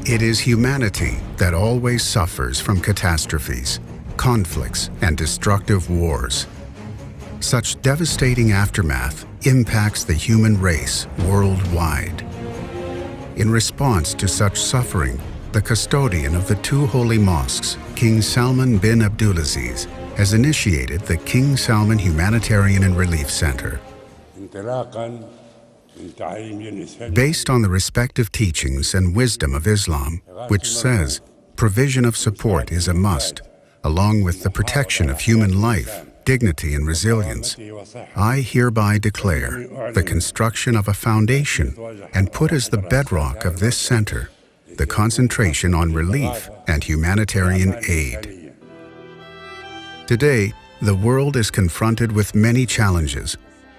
It is humanity that always suffers from catastrophes, conflicts, and destructive wars. Such devastating aftermath impacts the human race worldwide. In response to such suffering, the custodian of the two holy mosques, King Salman bin Abdulaziz, has initiated the King Salman Humanitarian and Relief Center. Based on the respective teachings and wisdom of Islam, which says provision of support is a must, along with the protection of human life, dignity, and resilience, I hereby declare the construction of a foundation and put as the bedrock of this center the concentration on relief and humanitarian aid. Today, the world is confronted with many challenges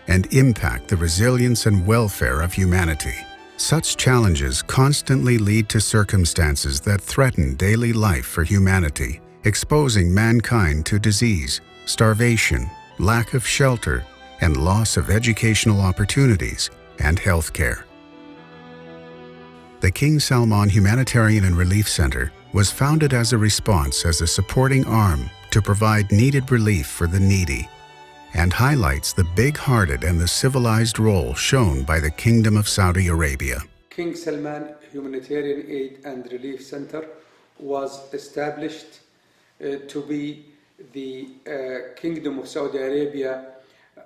and impact the resilience and welfare of humanity. Such challenges constantly lead to circumstances that threaten daily life for humanity, exposing mankind to disease, starvation, lack of shelter, and loss of educational opportunities and health care. The King Salman Humanitarian and Relief Center was founded as a response as a supporting arm to provide needed relief for the needy, and highlights the big-hearted and the civilized role shown by the Kingdom of Saudi Arabia. King Salman Humanitarian Aid and Relief Center was established to be the Kingdom of Saudi Arabia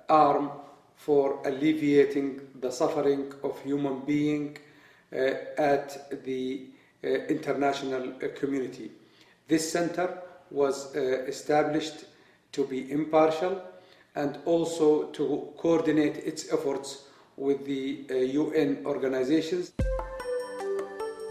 arm for alleviating the suffering of human beings at the international community. This center was established to be impartial and also to coordinate its efforts with the UN organizations.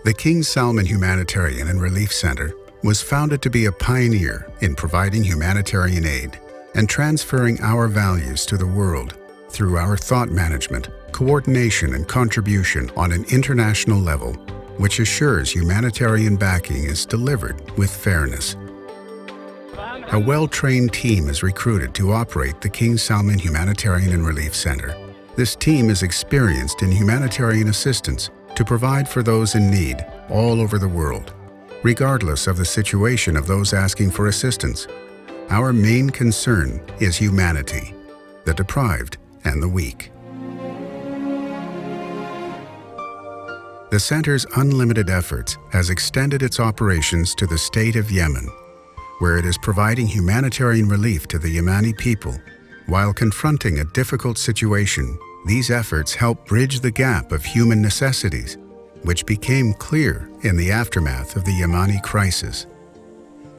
The King Salman Humanitarian and Relief Center was founded to be a pioneer in providing humanitarian aid and transferring our values to the world through our thought management, coordination, and contribution on an international level, which assures humanitarian backing is delivered with fairness. A well-trained team is recruited to operate the King Salman Humanitarian and Relief Center. This team is experienced in humanitarian assistance to provide for those in need all over the world, regardless of the situation of those asking for assistance. Our main concern is humanity, the deprived and the weak. The center's unlimited efforts has extended its operations to the state of Yemen, where it is providing humanitarian relief to the Yemeni people. While confronting a difficult situation, these efforts help bridge the gap of human necessities, which became clear in the aftermath of the Yemeni crisis.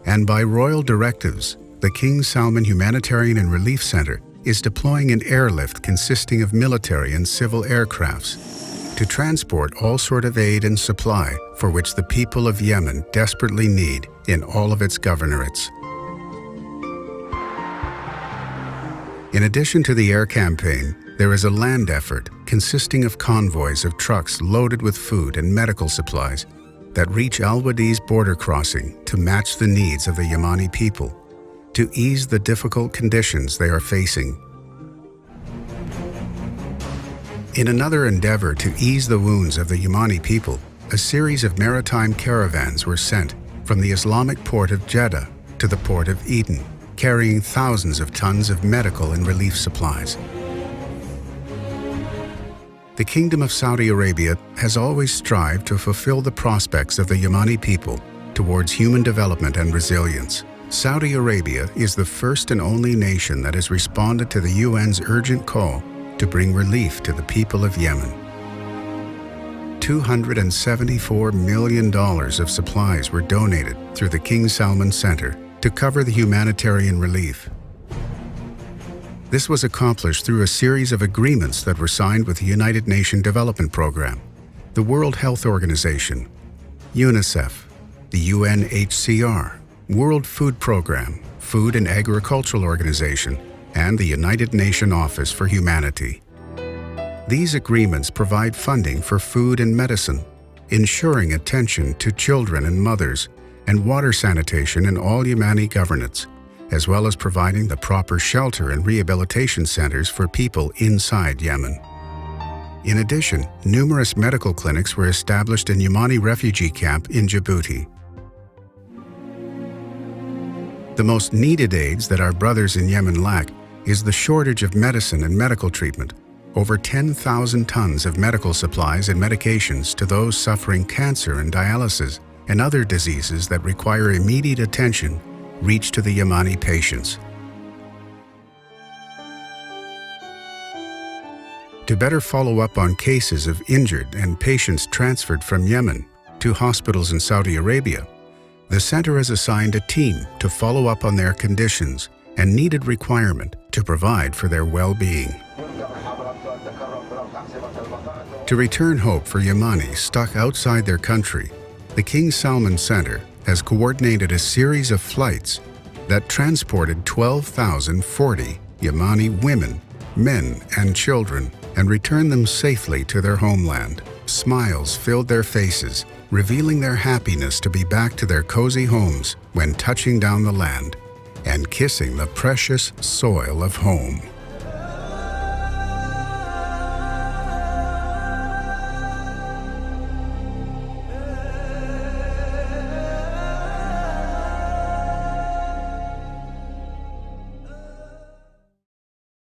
And by royal directives, the King Salman Humanitarian and Relief Center is deploying an airlift consisting of military and civil aircrafts to transport all sort of aid and supply for which the people of Yemen desperately need in all of its governorates. In addition to the air campaign, there is a land effort consisting of convoys of trucks loaded with food and medical supplies that reach Al-Wadi's border crossing to match the needs of the Yemeni people, to ease the difficult conditions they are facing. In another endeavor to ease the wounds of the Yemeni people, a series of maritime caravans were sent from the Islamic port of Jeddah to the port of Eden, carrying thousands of tons of medical and relief supplies. The Kingdom of Saudi Arabia has always strived to fulfill the prospects of the Yemeni people towards human development and resilience. Saudi Arabia is the first and only nation that has responded to the UN's urgent call to bring relief to the people of Yemen. $274 million of supplies were donated through the King Salman Center to cover the humanitarian relief. This was accomplished through a series of agreements that were signed with the United Nations Development Programme, the World Health Organization, UNICEF, the UNHCR, World Food Programme, Food and Agricultural Organization, and the United Nations Office for Humanity. These agreements provide funding for food and medicine, ensuring attention to children and mothers, and water sanitation in all Yemeni governorates, as well as providing the proper shelter and rehabilitation centers for people inside Yemen. In addition, numerous medical clinics were established in Yamani refugee camp in Djibouti. The most needed aids that our brothers in Yemen lack is the shortage of medicine and medical treatment. Over 10,000 tons of medical supplies and medications to those suffering cancer and dialysis and other diseases that require immediate attention reach to the Yemeni patients. To better follow up on cases of injured and patients transferred from Yemen to hospitals in Saudi Arabia, the center has assigned a team to follow up on their conditions and needed requirement to provide for their well-being. To return hope for Yemeni stuck outside their country, the King Salman Center has coordinated a series of flights that transported 12,040 Yemeni women, men, and children and returned them safely to their homeland. Smiles filled their faces, revealing their happiness to be back to their cozy homes when touching down the land and kissing the precious soil of home.